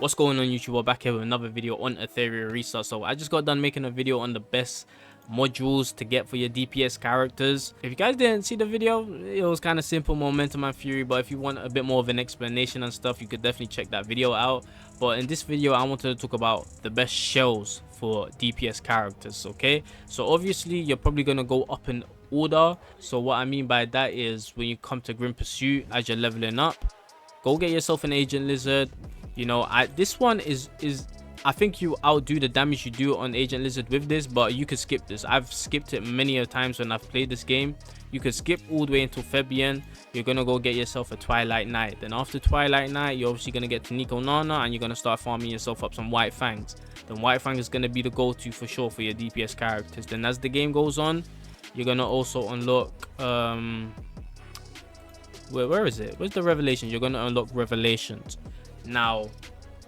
What's going on, YouTube? We're back here with another video on Etheria restart. So I just got done making a video on the best modules to get for your DPS characters. If you guys didn't see the video, it was kind of simple, momentum and fury, but if you want a bit more of an explanation and stuff, you could definitely check that video out. But in this video, I wanted to talk about the best shells for DPS characters. Okay, so obviously you're probably going to go up in order. So what I mean by that is when you come to Grim Pursuit, as you're leveling up, go get yourself an Agent Lizard. You know, this one is I think you outdo the damage you do on Agent Lizard with this, but you could skip this. I've skipped it many a times when I've played this game. You could skip all the way until Fabian. You're gonna go get yourself a Twilight Knight. Then after Twilight Knight, you're obviously gonna get to Nico Nana, and you're gonna start farming yourself up some White Fangs. Then White Fang is gonna be the go-to for sure for your DPS characters. Then as the game goes on, you're gonna also unlock where is it? Where's the Revelations? You're gonna unlock Revelations. Now,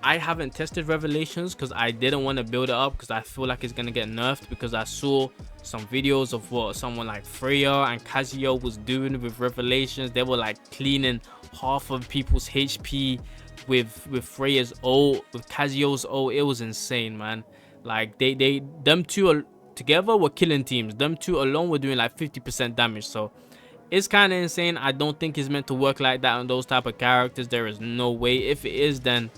I haven't tested Revelations because I didn't want to build it up because I feel like it's going to get nerfed, because I saw some videos of what someone like Freya and Casio was doing with Revelations. They were like cleaning half of people's HP with Freya's ult, with Casio's ult. It was insane, man. Like them two together were killing teams. Them two alone were doing like 50% damage. So it's kind of insane. I don't think it's meant to work like that on those type of characters. There is no way. If it is, then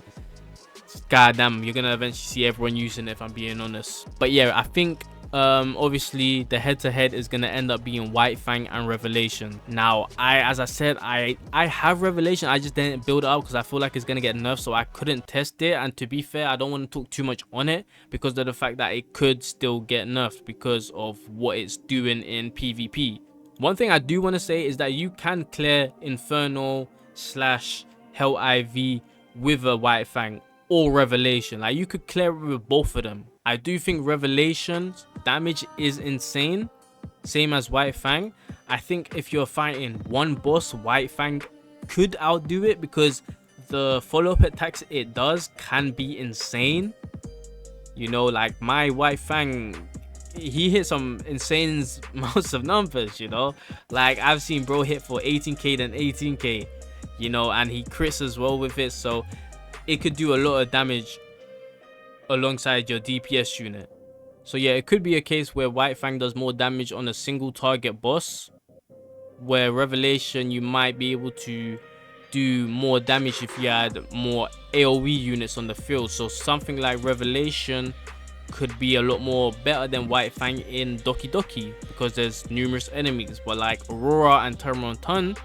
goddamn, you're gonna eventually see everyone using it, if I'm being honest. But yeah, I think obviously the head-to-head is gonna end up being White Fang and Revelation. Now, as I said, I have Revelation. I just didn't build it up because I feel like it's gonna get nerfed, so I couldn't test it. And to be fair, I don't want to talk too much on it because of the fact that it could still get nerfed because of what it's doing in PvP. One thing I do want to say is that you can clear Inferno / Hell IV with a White Fang or Revelation. Like, you could clear it with both of them. I do think Revelation's damage is insane, same as White Fang. I think if you're fighting one boss, White Fang could outdo it because the follow-up attacks it does can be insane. You know, like my White Fang, he hit some insane amounts of numbers, you know. Like, I've seen bro hit for 18k then 18k, you know, and he crits as well with it. So it could do a lot of damage alongside your DPS unit. So yeah, it could be a case where White Fang does more damage on a single target boss, where Revelation you might be able to do more damage if you had more AoE units on the field. So something like Revelation could be a lot more better than White Fang in Doki Doki because there's numerous enemies. But like Aurora and Termonton,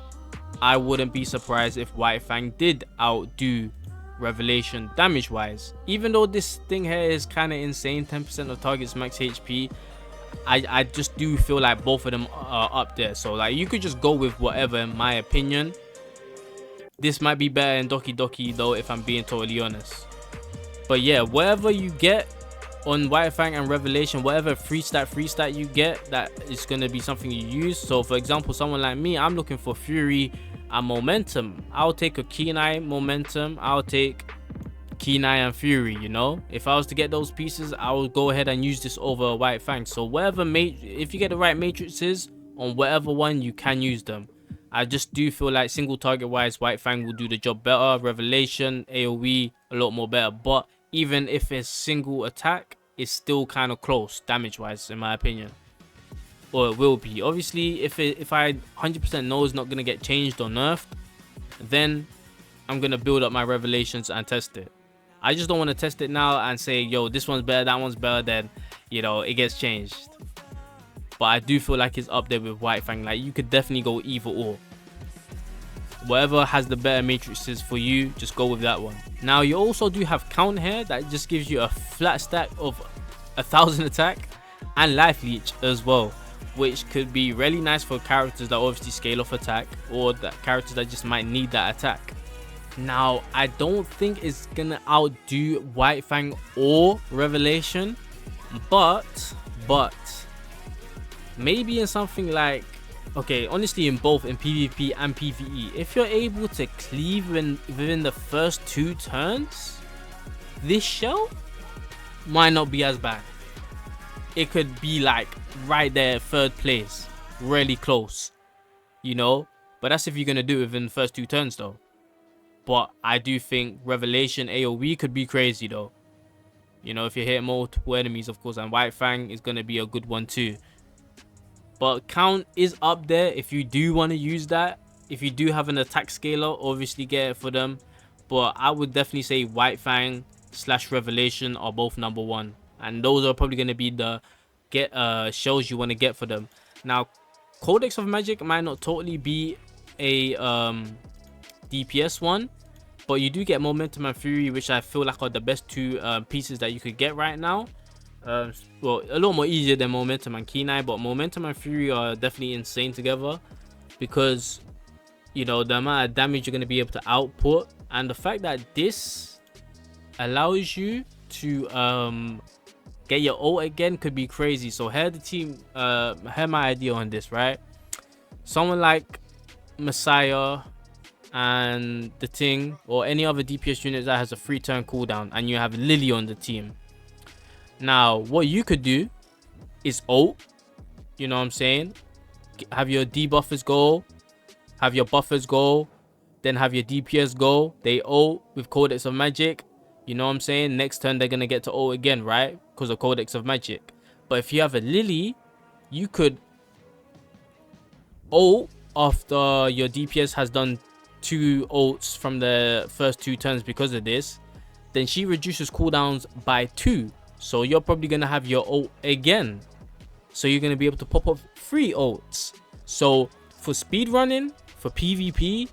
I wouldn't be surprised if White Fang did outdo Revelation damage wise. Even though this thing here is kind of insane, 10% of targets max HP, I just do feel like both of them are up there. So like, you could just go with whatever, in my opinion. This might be better in Doki Doki though, if I'm being totally honest. But yeah, whatever you get on White Fang and Revelation, whatever free stat you get, that is going to be something you use. So for example, someone like me, I'm looking for Fury and Momentum. I'll take a Kenai Momentum, I'll take Kenai and Fury, you know. If I was to get those pieces, I would go ahead and use this over White Fang. So whatever, if you get the right matrices on whatever one, you can use them. I just do feel like single target wise, White Fang will do the job better. Revelation, AoE, a lot more better. But even if it's single attack, it's still kind of close damage wise, in my opinion. Or it will be. Obviously, if I 100% know it's not going to get changed or nerfed, then I'm going to build up my Revelations and test it. I just don't want to test it now and say, yo, this one's better, that one's better, then, you know, it gets changed. But I do feel like it's up there with White Fang. Like, you could definitely go either or. Whatever has the better matrices for you, just go with that one. Now, you also do have Count here that just gives you a flat stack of 1000 attack and life leech as well, which could be really nice for characters that obviously scale off attack, or that characters that just might need that attack. Now, I don't think it's gonna outdo White Fang or Revelation, but maybe in something like, okay, honestly, in both, in PvP and PvE, if you're able to cleave within the first 2 turns, this shell might not be as bad. It could be like right there, 3rd place, really close, you know. But that's if you're gonna do it within the first 2 turns though. But I do think Revelation AoE could be crazy though. You know, if you hit multiple enemies, of course, and White Fang is going to be a good one too. But Count is up there if you do want to use that. If you do have an attack scaler, obviously get it for them. But I would definitely say White Fang / Revelation are both #1. And those are probably going to be the shells you want to get for them. Now, Codex of Magic might not totally be a DPS one, but you do get Momentum and Fury, which I feel like are the best two pieces that you could get right now. Well, a lot more easier than Momentum and Kenai, but Momentum and Fury are definitely insane together, because you know the amount of damage you're going to be able to output, and the fact that this allows you to get your ult again could be crazy. So hear the team, hear my idea on this, right? Someone like Messiah and the Ting, or any other DPS unit that has a 3-turn cooldown, and you have Lily on the team. Now, what you could do is ult, you know what I'm saying? Have your debuffers go, have your buffers go, then have your DPS go. They ult with Codex of Magic, you know what I'm saying? Next turn, they're going to get to ult again, right? Because of Codex of Magic. But if you have a Lily, you could ult after your DPS has done 2 ults from the first 2 turns because of this. Then she reduces cooldowns by 2. So you're probably going to have your ult again. So you're going to be able to pop up 3 ults. So for speed running, for PvP,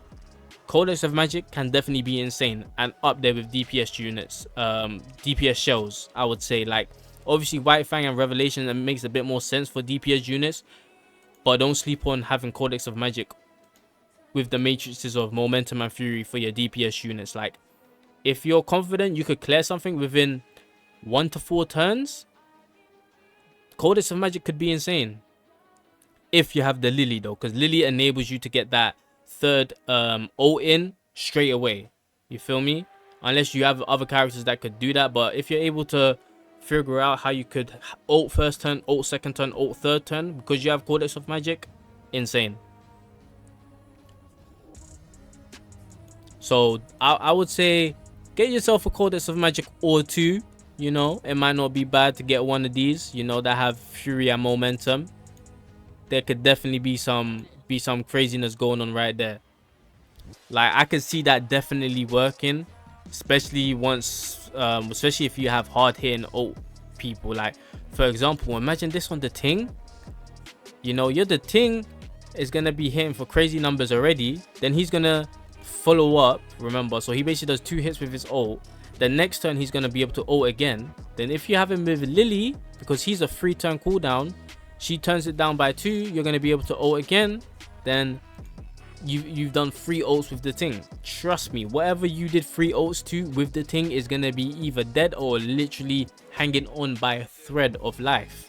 Codex of Magic can definitely be insane and up there with DPS units, DPS shells, I would say. Like, obviously White Fang and Revelation, that makes a bit more sense for DPS units, but don't sleep on having Codex of Magic with the matrices of Momentum and Fury for your DPS units. Like, if you're confident you could clear something within 1 to 4 turns, Codex of Magic could be insane. If you have the Lily though, because Lily enables you to get that 3rd ult in straight away. You feel me? Unless you have other characters that could do that. But if you're able to figure out how you could ult 1st turn, ult 2nd turn, ult 3rd turn, because you have Codex of Magic, insane. So I would say get yourself a Codex of Magic or 2. You know, it might not be bad to get one of these, you know, that have Fury and Momentum. There could definitely be some craziness going on right there. Like, I could see that definitely working, especially once especially if you have hard hitting ult people. Like, for example, imagine this on the Ting. You know, the Ting is gonna be hitting for crazy numbers already. Then he's gonna follow up, remember, so he basically does 2 hits with his ult. The next turn he's gonna be able to ult again. Then if you have him with Lily, because he's a 3-turn cooldown, she turns it down by 2, you're gonna be able to ult again. Then you've done 3 ults with the Ting. Trust me, whatever you did 3 ults to with the Ting is gonna be either dead or literally hanging on by a thread of life.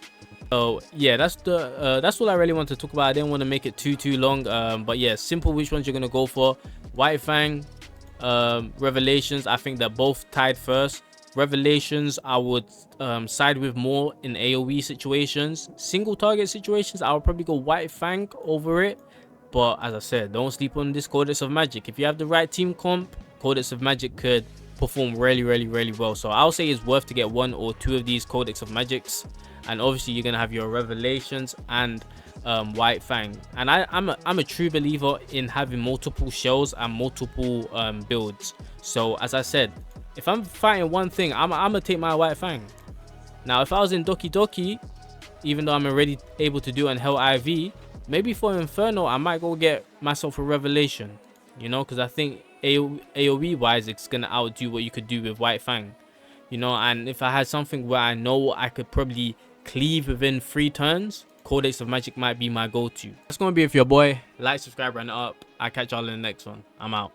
So yeah, that's all I really want to talk about. I didn't want to make it too long, but yeah, simple which ones you're gonna go for. White Fang, Revelations, I think they're both tied first. Revelations I would side with more in AoE situations. Single target situations, I would probably go White Fang over it. But as I said, don't sleep on this Codex of Magic. If you have the right team comp, Codex of Magic could perform really well. So I'll say it's worth to get 1 or 2 of these Codex of Magics. And obviously you're gonna have your Revelations and White Fang. And I'm a true believer in having multiple shells and multiple builds. So as I said, if I'm fighting one thing, I'm gonna take my White Fang. Now if I was in Doki Doki, even though I'm already able to do an Hell IV, maybe for Inferno I might go get myself a Revelation, you know, because I think AoE wise it's gonna outdo what you could do with White Fang, you know. And if I had something where I know I could probably cleave within 3 turns, Codex of Magic might be my go-to. That's gonna be it for your boy. Like, subscribe, and up. I'll catch y'all in the next one. I'm out.